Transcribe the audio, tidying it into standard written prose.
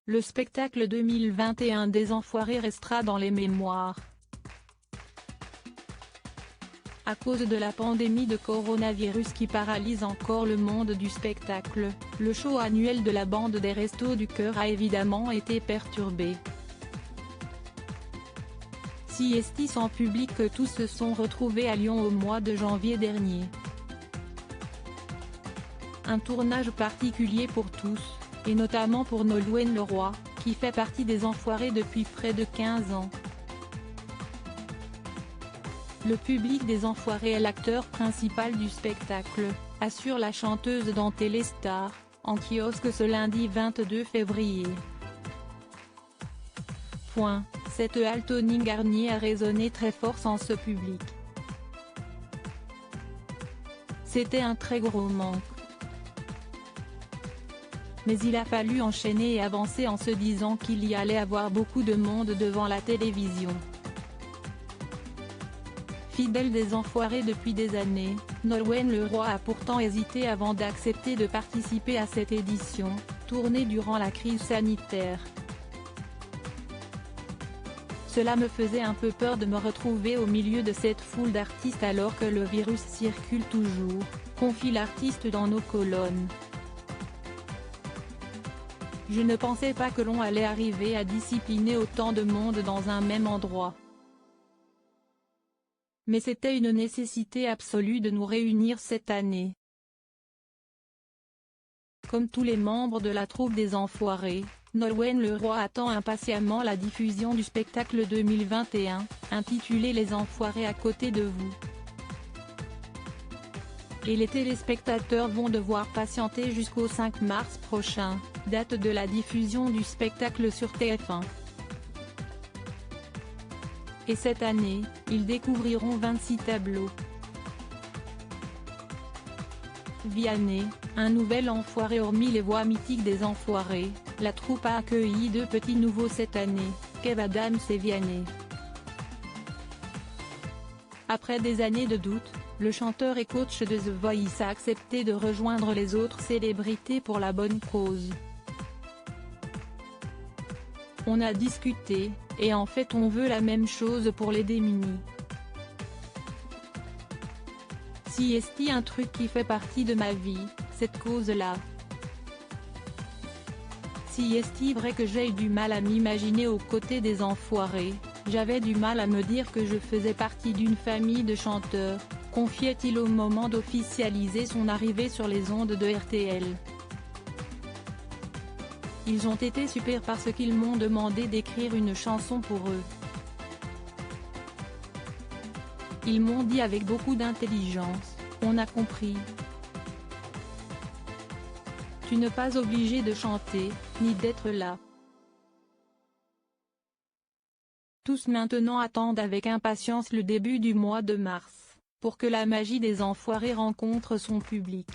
le spectacle 2021 des Enfoirés restera dans les mémoires. À cause de la pandémie de coronavirus qui paralyse encore le monde du spectacle, le show annuel de la bande des Restos du Cœur a évidemment été perturbé. Si est sans public que tous se sont retrouvés à Lyon au mois de janvier dernier. Un tournage particulier pour tous, et notamment pour Nolwenn Leroy, qui fait partie des Enfoirés depuis près de 15 ans. Le public des Enfoirés est l'acteur principal du spectacle, assure la chanteuse dans Téléstar, en kiosque ce lundi 22 février. Cette halte Tony Garnier a résonné très fort sans ce public. C'était un très gros manque. Mais il a fallu enchaîner et avancer en se disant qu'il y allait avoir beaucoup de monde devant la télévision. Fidèle des Enfoirés depuis des années, Nolwenn Leroy a pourtant hésité avant d'accepter de participer à cette édition, tournée durant la crise sanitaire. Cela me faisait un peu peur de me retrouver au milieu de cette foule d'artistes alors que le virus circule toujours, confie l'artiste dans nos colonnes. Je ne pensais pas que l'on allait arriver à discipliner autant de monde dans un même endroit. Mais c'était une nécessité absolue de nous réunir cette année. Comme tous les membres de la troupe des Enfoirés, Nolwenn Leroy attend impatiemment la diffusion du spectacle 2021, intitulé Les Enfoirés à côté de vous. Et les téléspectateurs vont devoir patienter jusqu'au 5 mars prochain, date de la diffusion du spectacle sur TF1. Et cette année, ils découvriront 26 tableaux. Vianney, un nouvel enfoiré. Hormis les voix mythiques des Enfoirés, la troupe a accueilli deux petits nouveaux cette année, Kev Adams et Vianney. Après des années de doute, le chanteur et coach de The Voice a accepté de rejoindre les autres célébrités pour la bonne cause. On a discuté, et en fait on veut la même chose pour les démunis. Si est un truc qui fait partie de ma vie, cette cause-là. Si est vrai que j'ai eu du mal à m'imaginer aux côtés des Enfoirés, j'avais du mal à me dire que je faisais partie d'une famille de chanteurs, confiait-il au moment d'officialiser son arrivée sur les ondes de RTL. Ils ont été super parce qu'ils m'ont demandé d'écrire une chanson pour eux. Ils m'ont dit avec beaucoup d'intelligence, on a compris. Tu n'es pas obligé de chanter, ni d'être là. Tous maintenant attendent avec impatience le début du mois de mars, pour que la magie des Enfoirés rencontre son public.